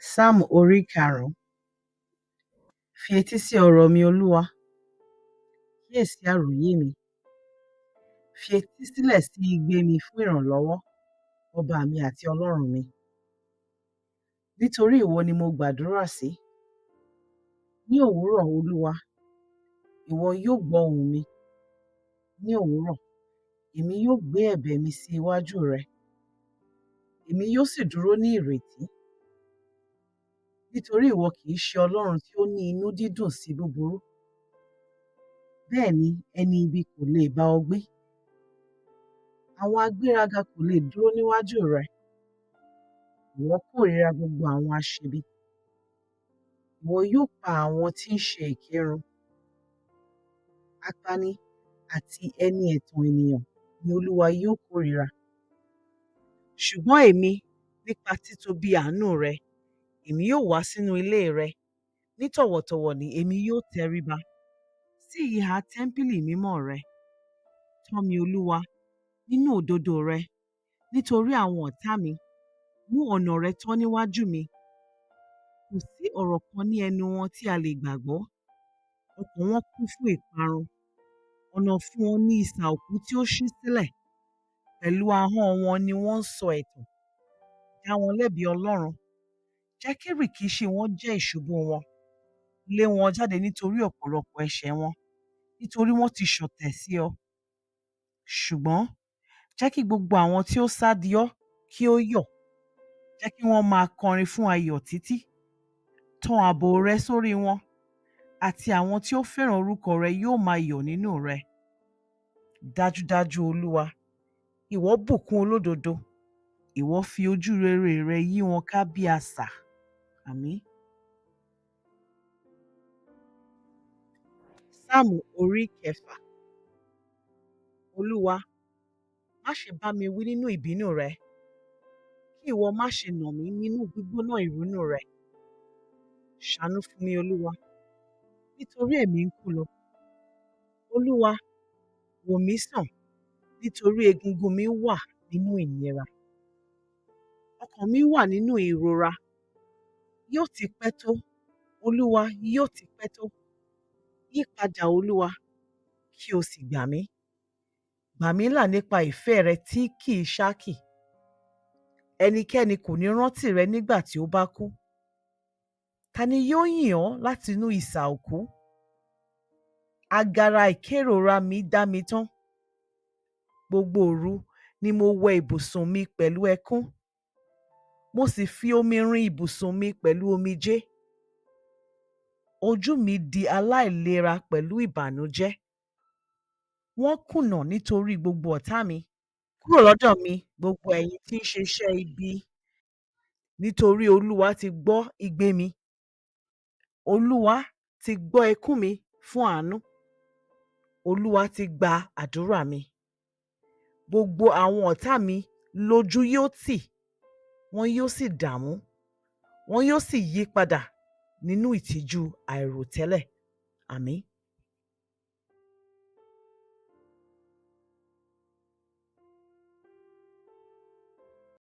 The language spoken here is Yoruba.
Sáàmù orí karùn-ún. Fi etí sí ọ̀rọ̀ mi Olúwa, kíyèsí àròyé mi. Fi etí sílẹ̀ sí igbe mi fún ìrànlọ́wọ́, ọba mi àti Ọlọ́run mi. Nítorí ìwọ ni mo gbàdúrà sí. Ní òwúrọ̀ Olúwa, ìwọ yóò gbọ́ ohùn mi. Ní òwúrọ̀, èmi yóò gbé ẹ̀bẹ̀ mi sí iwájú rẹ. Èmi yóò sì dúró ní ìrètí. Nítorí ìwọ kì í ṣe Ọlọ́run tí ó ní inú dídùn sí búburú. Bẹ́ẹ̀ ni ẹni ibi kò lè bá ọ gbé. Àwọn agbéraga kò lè dúró níwájú rẹ. Ìwọ kórìíra gbogbo àwọn aṣebi. Ìwọ yóò pa àwọn tí ń ṣe èké run. Apani àti ẹni ẹ̀tàn ènìyàn ni Olúwa yóò kórìíra. Ṣùgbọ́n èmi, nípa títóbi àánú rẹ, èmi yóò wá sínú ilé rẹ. Ní tọ̀wọ̀tọ̀wọ̀ ni èmi yóò tẹríba sí ìhà tẹ́ḿpìlì mímọ́ rẹ. Tọ́ mi Olúwa, nínú òdodo rẹ, nítorí àwọn ọ̀tá mi. Mú ọ̀nà rẹ tọ́ níwájú mi. Kò sí ọ̀rọ̀ kan ní ẹnu wọn tí a lè gbàgbọ́. Ọkàn wọn kún fún ìparun. Ọ̀nà fún wọn ní isà òkú tí ó ṣí sílẹ̀. Pẹ̀lú ahọ́n wọn ni wọ́n ń sọ ẹ̀tàn. Dá wọn lẹ́bi Ọlọ́run. Jẹ́ kí rìkíṣí wọn jẹ́ ìṣubú wọn. Lé wọn jáde nítorí ọ̀pọ̀lọpọ̀ ẹ̀ṣẹ̀ wọn, nítorí wọ́n ti ṣọ̀tẹ̀ sí ọ. Ṣùgbọ́n jẹ́ kí gbogbo àwọn tí ó sádi ọ́ kí ó yọ̀. Jẹ́ kí wọ́n máa kọrin fún ayọ̀ títí. Tan ààbò rẹ sórí wọn, àti àwọn tí ó fẹ́ràn orúkọ rẹ yóò máa yọ̀ nínú rẹ. Dájúdájú Olúwa, ìwọ bùkún olódodo. Ìwọ fi ojú rere rẹ yí wọn ká bí asà. Àmín. Sáàmù orí kẹfà. Olúwa, má ṣe bá mi wí nínú ìbínú rẹ. Kí ìwọ má ṣe nà mí nínú gbígbóná ìrunú rẹ. Ṣàánú fún mi Olúwa, nítorí ẹ̀mí ń kú lọ. Olúwa, wò mí sàn, nítorí egungun mi wà nínú ìnira. Ọkàn mi wà nínú ìrora. Yóò ti pẹ́ tó, Olúwa, yóò ti pẹ́ tó. Yí padà Olúwa, kí o sì gbà mí. Gbà mí là nípa ìfẹ́ rẹ tí kì í ṣákì. Ẹnikẹ́ni kò ní rántí rẹ nígbà tí ó bá kú. Ta ni yóò yìn ọ́ láti inú isà òkú? Agara ìkérora mi dá mi tán. Gbogbo òru ni mo wẹ ibùsùn mi pẹ̀lú ẹkún. Mo sì fi omi rin ibùsùn mi pẹ̀lú omijé. Ojú mi di aláìlera pẹ̀lú ìbànújẹ́. Wọ́n kùnà nítorí gbogbo ọ̀tá mi. Kúrò lọ́dọ̀ mi, gbogbo ẹ̀yin tí ń ṣe iṣẹ́ ibi. Nítorí Olúwa ti gbọ́ igbe mi. Olúwa ti gbọ́ ẹkún mi fún àánú. Olúwa ti gba àdúrà mi. Gbogbo àwọn ọ̀tá mi lójú yóò tì. Wọn yóò sì dààmú. Wọn yóò sì yí padà nínú ìtìjú àìròtẹ́lẹ̀. Àmín.